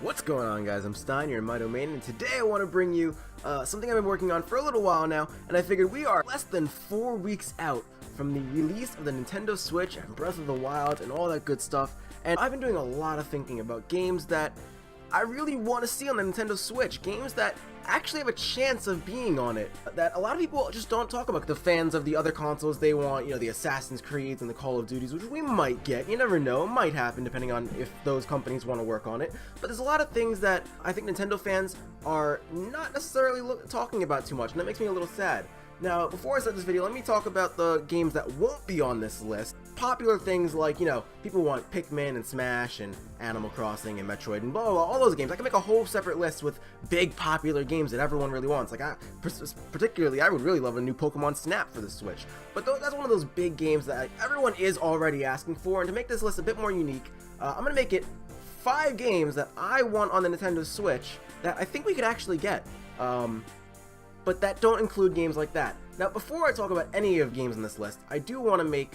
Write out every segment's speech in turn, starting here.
What's going on, guys? I'm Stein, you're in my domain, and today I want to bring you something I've been working on for a little while now, and I figured we are less than 4 weeks out from the release of the Nintendo Switch and Breath of the Wild and all that good stuff, and I've been doing a lot of thinking about games that I really want to see on the Nintendo Switch, games that actually have a chance of being on it, that a lot of people just don't talk about. The fans of the other consoles, they want, the Assassin's Creeds and the Call of Duties, which we might get. You never know, it might happen depending on if those companies want to work on it. But there's a lot of things that I think Nintendo fans are not necessarily talking about too much, and that makes me a little sad. Now, before I start this video, let me talk about the games that won't be on this list. Popular things like, people want Pikmin and Smash and Animal Crossing and Metroid and blah, blah, blah, all those games. I can make a whole separate list with big popular games that everyone really wants. Like, particularly, I would really love a new Pokemon Snap for the Switch. But that's one of those big games that everyone is already asking for, and to make this list a bit more unique, I'm going to make it 5 games that I want on the Nintendo Switch that I think we could actually get. But that don't include games like that. Now, before I talk about any of games on this list, I do want to make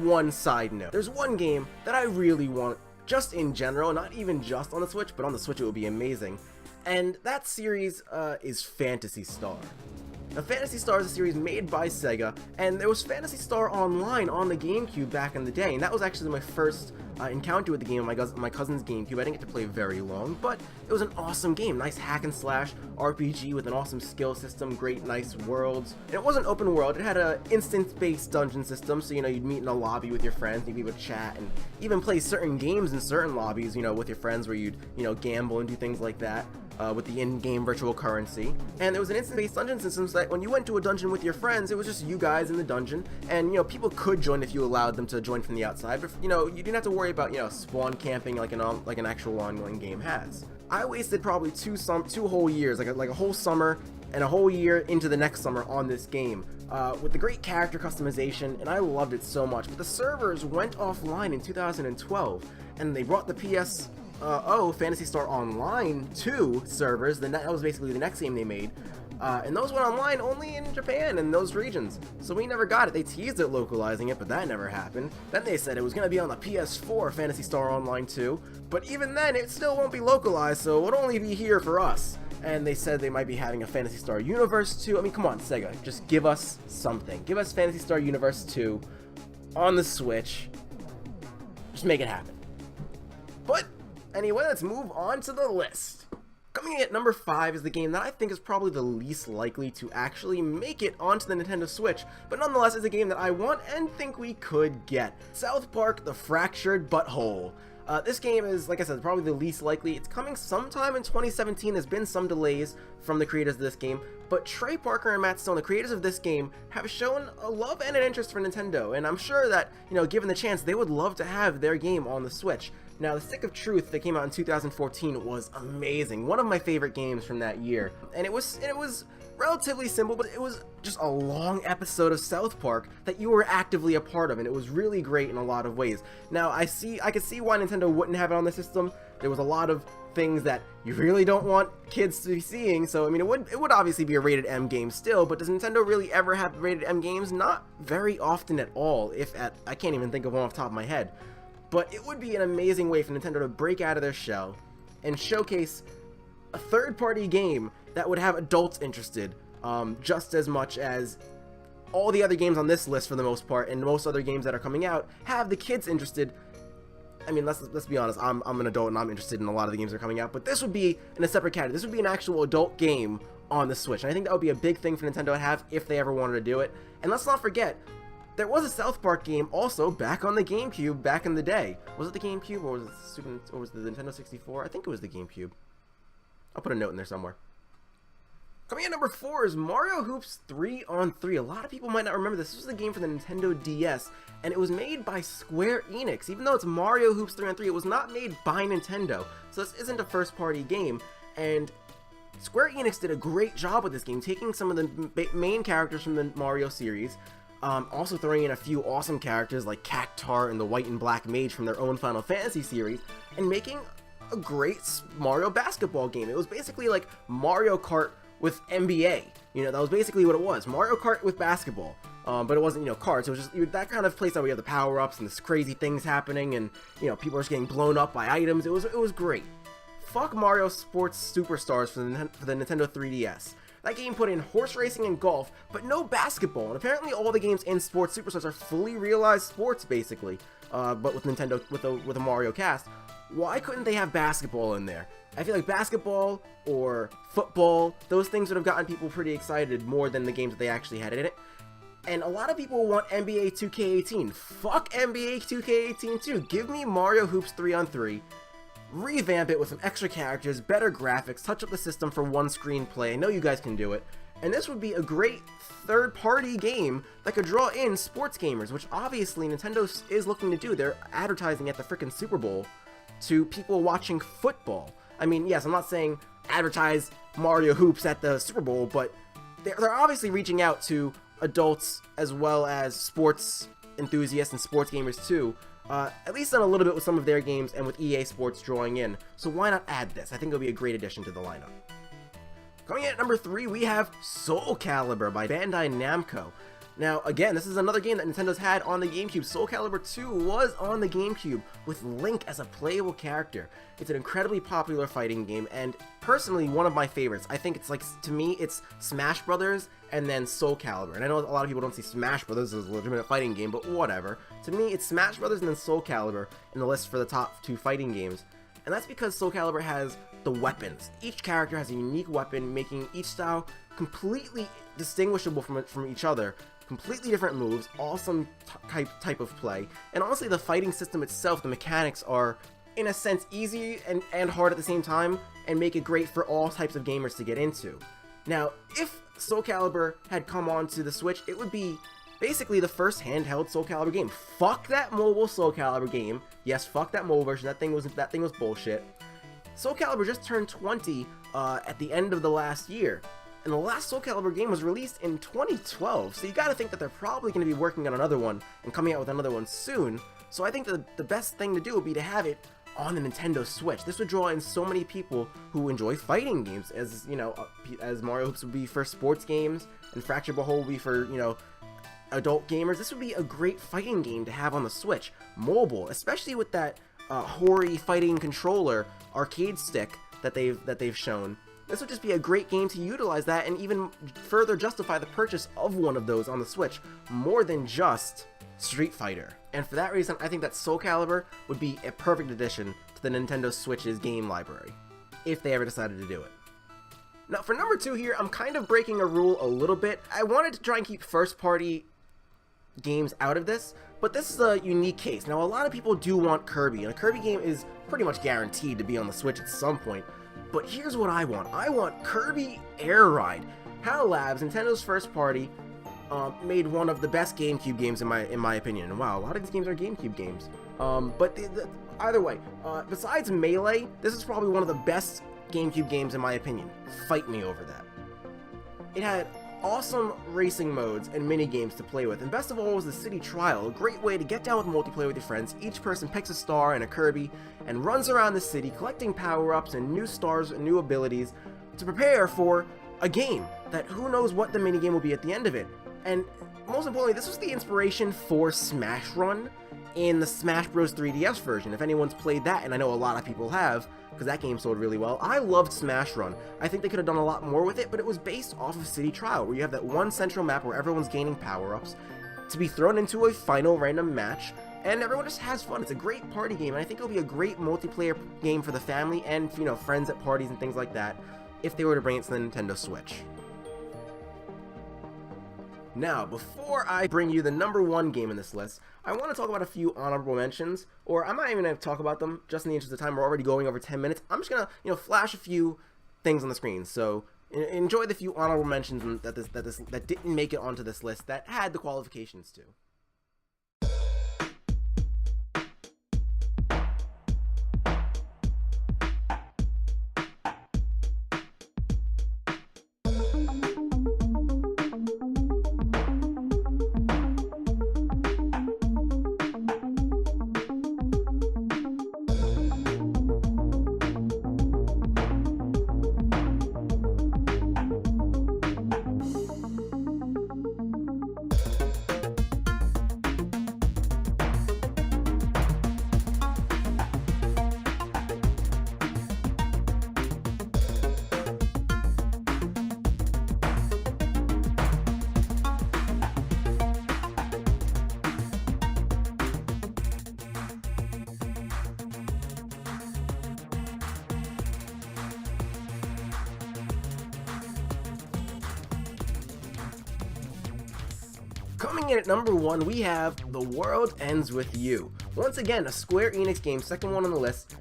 one side note. There's one game that I really want, just in general, not even just on the Switch, but on the Switch it would be amazing. And that series is Phantasy Star. Now, Phantasy Star is a series made by Sega, and there was Phantasy Star Online on the GameCube back in the day, and that was actually my first encounter with the game on my cousin's GameCube. I didn't get to play very long, but it was an awesome game. Nice hack and slash RPG with an awesome skill system, great nice worlds. And it wasn't open world, it had an instance-based dungeon system, so you'd meet in a lobby with your friends, you'd be able to chat, and even play certain games in certain lobbies, with your friends where you'd, gamble and do things like that. With the in-game virtual currency, and there was an instant-based dungeon system so that when you went to a dungeon with your friends, it was just you guys in the dungeon, and people could join if you allowed them to join from the outside, but you didn't have to worry about spawn camping like an actual ongoing game has. I wasted probably two whole years, like a whole summer and a whole year into the next summer on this game, with the great character customization, and I loved it so much. But the servers went offline in 2012, and they brought the Phantasy Star Online 2 servers. That was basically the next game they made, and those went online only in Japan and those regions, so we never got it. They teased it localizing it, but that never happened. Then they said it was going to be on the PS4 Phantasy Star Online 2, but even then it still won't be localized, so it would only be here for us. And they said they might be having a Phantasy Star Universe 2. I mean, come on, Sega, just give us something. Give us Phantasy Star Universe 2 on the Switch. Just make it happen. But anyway, let's move on to the list. Coming in at number 5 is the game that I think is probably the least likely to actually make it onto the Nintendo Switch, but nonetheless is a game that I want and think we could get. South Park: The Fractured Butthole. This game is, like I said, probably the least likely. It's coming sometime in 2017. There's been some delays from the creators of this game, but Trey Parker and Matt Stone, the creators of this game, have shown a love and an interest for Nintendo, and I'm sure that, given the chance, they would love to have their game on the Switch. Now, The Stick of Truth that came out in 2014 was amazing. One of my favorite games from that year. And it was relatively simple, but it was just a long episode of South Park that you were actively a part of, and it was really great in a lot of ways. Now, I could see why Nintendo wouldn't have it on the system. There was a lot of things that you really don't want kids to be seeing, so I mean, it would obviously be a rated M game still, but does Nintendo really ever have rated M games? Not very often at all, I can't even think of one off the top of my head. But it would be an amazing way for Nintendo to break out of their shell and showcase a third-party game that would have adults interested just as much as all the other games on this list for the most part, and most other games that are coming out have the kids interested. I mean, let's be honest, I'm an adult and I'm interested in a lot of the games that are coming out, but this would be in a separate category. This would be an actual adult game on the Switch, and I think that would be a big thing for Nintendo to have if they ever wanted to do it. And let's not forget, there was a South Park game also back on the GameCube back in the day. Was it the GameCube, or was it the Nintendo 64? I think it was the GameCube. I'll put a note in there somewhere. Coming in at number 4 is Mario Hoops 3 on 3. A lot of people might not remember this. This was the game for the Nintendo DS, and it was made by Square Enix. Even though it's Mario Hoops 3 on 3, it was not made by Nintendo, so this isn't a first-party game. And Square Enix did a great job with this game, taking some of the main characters from the Mario series, also throwing in a few awesome characters like Cactar and the White and Black Mage from their own Final Fantasy series, and making a great Mario basketball game. It was basically like Mario Kart with NBA. That was basically what it was. Mario Kart with basketball. But it wasn't, carts. It was just that kind of place that we have the power-ups and this crazy things happening, and, people are just getting blown up by items. It was great. fuck Mario Sports Superstars for the Nintendo 3DS. That game put in horse racing and golf, but no basketball, and apparently all the games in Sports Superstars are fully realized sports, basically, but with Nintendo, with a Mario cast. Why couldn't they have basketball in there? I feel like basketball or football, those things would have gotten people pretty excited more than the games that they actually had in it. And a lot of people want NBA 2K18. Fuck NBA 2K18 too. Give me Mario Hoops 3-on-3. Revamp it with some extra characters, better graphics, touch up the system for one-screen play. I know you guys can do it. And this would be a great third-party game that could draw in sports gamers, which obviously Nintendo is looking to do. They're advertising at the frickin' Super Bowl to people watching football. I mean, yes, I'm not saying advertise Mario Hoops at the Super Bowl, but they're obviously reaching out to adults as well as sports enthusiasts and sports gamers too, at least done a little bit with some of their games and with EA Sports drawing in, so why not add this? I think it'll be a great addition to the lineup. Coming in at number 3, we have Soul Calibur by Bandai Namco. Now, again, this is another game that Nintendo's had on the GameCube. Soul Calibur 2 was on the GameCube with Link as a playable character. It's an incredibly popular fighting game, and personally, one of my favorites. I think it's like, to me, it's Smash Brothers and then Soul Calibur. And I know a lot of people don't see Smash Brothers as a legitimate fighting game, but whatever. To me, it's Smash Brothers and then Soul Calibur in the list for the top 2 fighting games. And that's because Soul Calibur has the weapons. Each character has a unique weapon, making each style completely distinguishable from each other. Completely different moves, awesome type of play, and honestly the fighting system itself, the mechanics are, in a sense, easy and hard at the same time, and make it great for all types of gamers to get into. Now, if Soul Calibur had come onto the Switch, it would be basically the first handheld Soul Calibur game. Fuck that mobile Soul Calibur game. Yes, fuck that mobile version. That thing was bullshit. Soul Calibur just turned 20 at the end of the last year. And the last Soul Calibur game was released in 2012, so you gotta think that they're probably going to be working on another one and coming out with another one soon. So I think that the best thing to do would be to have it on the Nintendo Switch. This would draw in so many people who enjoy fighting games, as you know, as Mario Hoops would be for sports games, and Fractured Butthole would be for, you know, adult gamers. This would be a great fighting game to have on the Switch, mobile, especially with that hoary fighting controller arcade stick that they've shown. This would just be a great game to utilize that and even further justify the purchase of one of those on the Switch, more than just Street Fighter. And for that reason, I think that Soul Calibur would be a perfect addition to the Nintendo Switch's game library, if they ever decided to do it. Now for number 2 here, I'm kind of breaking a rule a little bit. I wanted to try and keep first-party games out of this, but this is a unique case. Now a lot of people do want Kirby, and a Kirby game is pretty much guaranteed to be on the Switch at some point. But here's what I want. I want Kirby Air Ride. HAL Labs, Nintendo's first party, made one of the best GameCube games in my opinion. And wow, a lot of these games are GameCube games. But either way, besides Melee, this is probably one of the best GameCube games in my opinion. Fight me over that. It had awesome racing modes and mini games to play with, and best of all was the city trial, a great way to get down with multiplayer with your friends. Each person picks a star and a Kirby and runs around the city collecting power-ups and new stars and new abilities to prepare for a game that who knows what the mini game will be at the end of it. And most importantly, this was the inspiration for Smash Run in the Smash Bros 3DS version. If anyone's played that, and I know a lot of people have, because that game sold really well. I loved Smash Run. I think they could have done a lot more with it, but it was based off of City Trial, where you have that one central map where everyone's gaining power-ups to be thrown into a final random match, and everyone just has fun. It's a great party game, and I think it'll be a great multiplayer game for the family and, you know, friends at parties and things like that, if they were to bring it to the Nintendo Switch. Now, before I bring you the number 1 game in this list, I want to talk about a few honorable mentions, or I'm not even going to talk about them, just in the interest of time. We're already going over 10 minutes. I'm just going to, you know, flash a few things on the screen. So, enjoy the few honorable mentions that didn't make it onto this list that had the qualifications to. Coming in at number 1, we have The World Ends With You. Once again, a Square Enix game, second one on the list,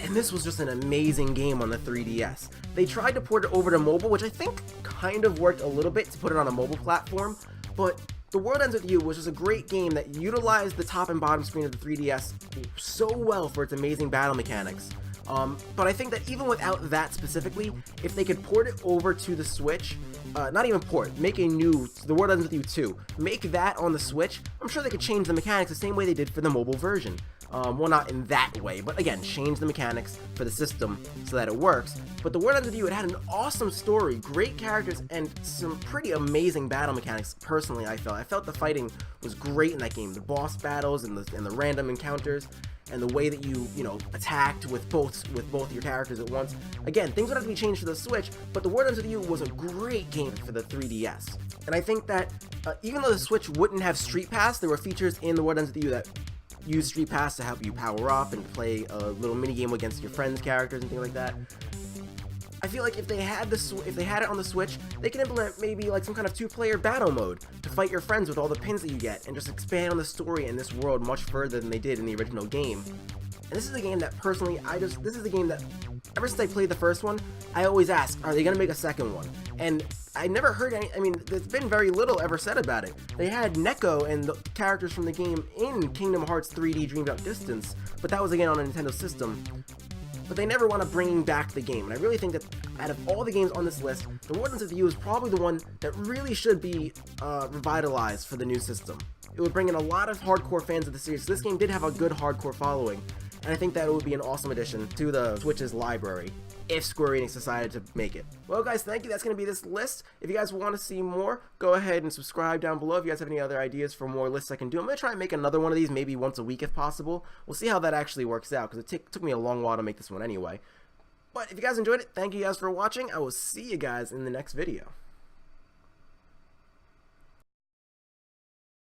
and this was just an amazing game on the 3DS. They tried to port it over to mobile, which I think kind of worked a little bit to put it on a mobile platform, but The World Ends With You was just a great game that utilized the top and bottom screen of the 3DS so well for its amazing battle mechanics. But I think that even without that specifically, if they could port it over to the Switch, not even port, make a new The World Ends With You 2, make that on the Switch, I'm sure they could change the mechanics the same way they did for the mobile version. Well, not in that way, but again, change the mechanics for the system so that it works. But The World Ends With You, it had an awesome story, great characters, and some pretty amazing battle mechanics, personally, I felt the fighting was great in that game. The boss battles and the random encounters, and the way that you attacked with both your characters at once. Again, things would have to be changed for the Switch, but The World Ends With You was a great game for the 3DS. And I think that even though the Switch wouldn't have Street Pass, there were features in The World Ends With You that use Street Pass to help you power up and play a little mini game against your friends' characters and things like that. I feel like if they had it on the Switch, they can implement maybe like some kind of 2-player battle mode to fight your friends with all the pins that you get, and just expand on the story in this world much further than they did in the original game. And this is a game that personally, this is a game that ever since I played the first one, I always ask, are they gonna make a second one? And I never heard there's been very little ever said about it. They had Neko and the characters from the game in Kingdom Hearts 3D Dream Drop Distance, but that was again on a Nintendo system. But they never want to bring back the game, and I really think that out of all the games on this list, The World Ends With You is probably the one that really should be revitalized for the new system. It would bring in a lot of hardcore fans of the series. This game did have a good hardcore following, and I think that it would be an awesome addition to the Switch's library if Square Enix decided to make it. Well guys, thank you. That's going to be this list. If you guys want to see more, go ahead and subscribe down below. If you guys have any other ideas for more lists I can do, I'm going to try and make another one of these maybe once a week if possible. We'll see how that actually works out, because it took me a long while to make this one anyway. But if you guys enjoyed it, thank you guys for watching. I will see you guys in the next video.